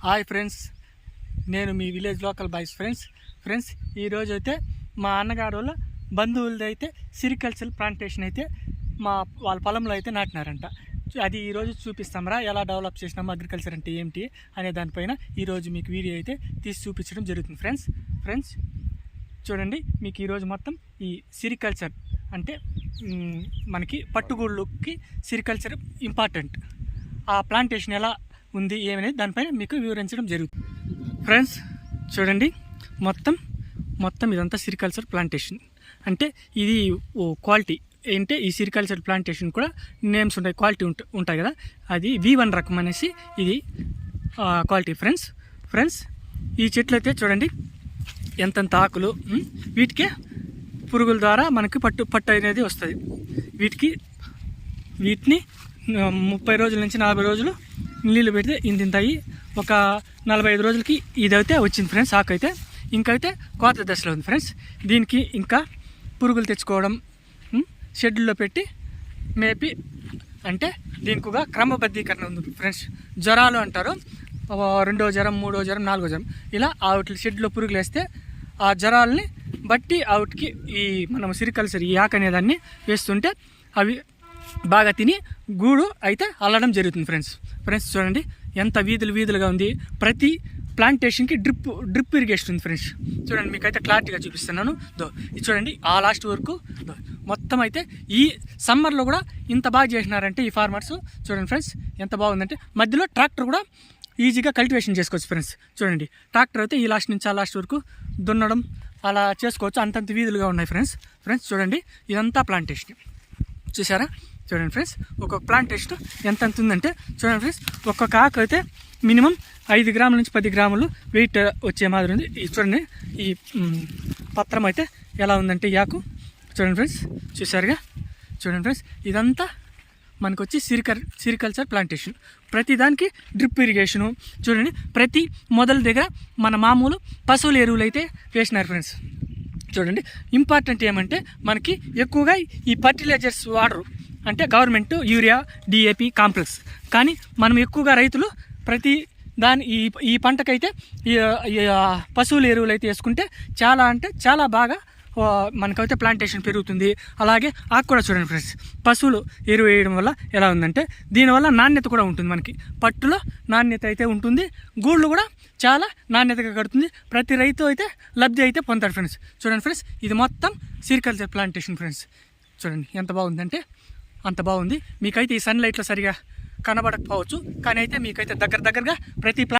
Hi friends, నేను మీ village local boys friends ఈరోజు అయితే మా అన్నగారు వాళ్ళ బంధువులది అయితే సిరికల్చర్ ప్లాంటేషన్ అయితే వాళ్ళ పొలంలో అయితే నాటినారంట. అది ఈరోజు చూపిస్తాంరా, ఎలా డెవలప్ చేసినాము, అగ్రికల్చర్ అంటే ఏమిటి అనే దానిపైన ఈరోజు మీకు వీడియో అయితే తీసి చూపించడం జరుగుతుంది. ఫ్రెండ్స్ చూడండి, మీకు ఈరోజు మొత్తం ఈ సిరికల్చర్ అంటే మనకి పట్టుగూళ్ళకి సిరికల్చర్ ఇంపార్టెంట్, ఆ ప్లాంటేషన్ ఎలా ఉంది ఏమనేది దానిపైన మీకు వివరించడం జరుగుతుంది. ఫ్రెండ్స్ చూడండి, మొత్తం ఇదంతా సిరికల్చర్ ప్లాంటేషన్. అంటే ఇది క్వాలిటీ ఏంటంటే ఈ సిరికల్చర్ ప్లాంటేషన్ కూడా నేమ్స్ ఉంటాయి, క్వాలిటీ ఉంటాయి కదా. అది V1 రకం అనేసి ఇది క్వాలిటీ. ఫ్రెండ్స్ ఈ చెట్లు అయితే చూడండి ఎంతంత ఆకులు, వీటికే పురుగుల ద్వారా మనకి పట్టు అనేది వస్తుంది. వీటిని 30 రోజుల నుంచి 40 రోజులు నీళ్ళు పెడితే ఇంతింతాయి. ఒక 45 రోజులకి ఇదైతే వచ్చింది ఫ్రెండ్స్. ఆకు అయితే ఇంకైతే కోత దశలో ఉంది ఫ్రెండ్స్. దీనికి ఇంకా పురుగులు తెచ్చుకోవడం, షెడ్యూల్లో పెట్టి మేపి, అంటే దీనికి ఒక క్రమబద్ధీకరణ ఉంది ఫ్రెండ్స్. జ్వరాలు అంటారు, 2వ జ్వరం, 3వ జ్వరం, 4వ జ్వరం, ఇలా ఆవిటి షెడ్లో పురుగులు వేస్తే ఆ జ్వరాలని బట్టి ఆవిటికి ఈ మనం సిరికల్చర్ ఈ ఆకు అనేదాన్ని వేస్తుంటే అవి బాగా తిని గూడు అయితే అల్లడం జరుగుతుంది ఫ్రెండ్స్ చూడండి ఎంత వీధులుగా ఉంది. ప్రతి ప్లాంటేషన్కి డ్రిప్ ఇరిగేషన్ ఉంది ఫ్రెండ్స్. చూడండి మీకైతే క్లారిటీగా చూపిస్తున్నాను. ఇది చూడండి ఆ లాస్ట్ వరకు మొత్తం అయితే ఈ సమ్మర్లో కూడా ఇంత బాగా చేసినారంటే ఈ ఫార్మర్స్. చూడండి ఫ్రెండ్స్ ఎంత బాగుందంటే మధ్యలో ట్రాక్టర్ కూడా ఈజీగా కల్టివేషన్ చేసుకోవచ్చు ఫ్రెండ్స్. చూడండి ట్రాక్టర్ అయితే ఈ లాస్ట్ నుంచి ఆ లాస్ట్ వరకు దున్నడం అలా చేసుకోవచ్చు, అంతంత వీధులుగా ఉన్నాయి ఫ్రెండ్స్. చూడండి ఇదంతా ప్లాంటేషన్ చూసారా. చూడండి ఫ్రెండ్స్ ఒక్కొక్క ప్లాంటేషన్ ఎంత ఉందంటే చూడండి ఫ్రెండ్స్, ఒక్కొక్క ఆకు అయితే మినిమం 5 గ్రాముల నుంచి 10 గ్రాములు వెయిట్ వచ్చే మాదిరి ఉంది. చూడండి ఈ పత్రం అయితే ఎలా ఉందంటే ఈ ఆకు చూడండి ఫ్రెండ్స్, చూసారుగా. చూడండి ఫ్రెండ్స్ ఇదంతా మనకు వచ్చి సిరికల్చర్ ప్లాంటేషన్. ప్రతి దానికి డ్రిప్ ఇరిగేషను. చూడండి ప్రతి మొదల దగ్గర మన మామూలు పశువుల ఎరువులు అయితే వేసినారు ఫ్రెండ్స్. చూడండి ఇంపార్టెంట్ ఏమంటే మనకి ఎక్కువగా ఈ ఫర్టిలైజర్స్ వాడరు, అంటే గవర్నమెంట్ యూరియా, DAP కాంప్లెక్స్. కానీ మనం ఎక్కువగా రైతులు ప్రతి ఈ పంటకైతే పశువుల ఎరువులు అయితే వేసుకుంటే చాలా అంటే చాలా బాగా మనకైతే ప్లాంటేషన్ పెరుగుతుంది. అలాగే ఆకు కూడా చూడండి ఫ్రెండ్స్, పశువులు ఎరువు వేయడం వల్ల ఎలా ఉందంటే దీనివల్ల నాణ్యత కూడా ఉంటుంది. మనకి పట్టులో నాణ్యత అయితే ఉంటుంది, గూళ్ళు కూడా చాలా నాణ్యతగా కడుతుంది. ప్రతి రైతు అయితే లబ్ధి అయితే పొందుతాడు ఫ్రెండ్స్. చూడండి ఫ్రెండ్స్ ఇది మొత్తం సిరికల్చర్ ప్లాంటేషన్ ఫ్రెండ్స్. చూడండి ఎంత బాగుందంటే అంత బాగుంది. మీకైతే ఈ సన్లైట్లో సరిగా కనబడకపోవచ్చు, కానీ అయితే మీకైతే దగ్గరగా ప్రతి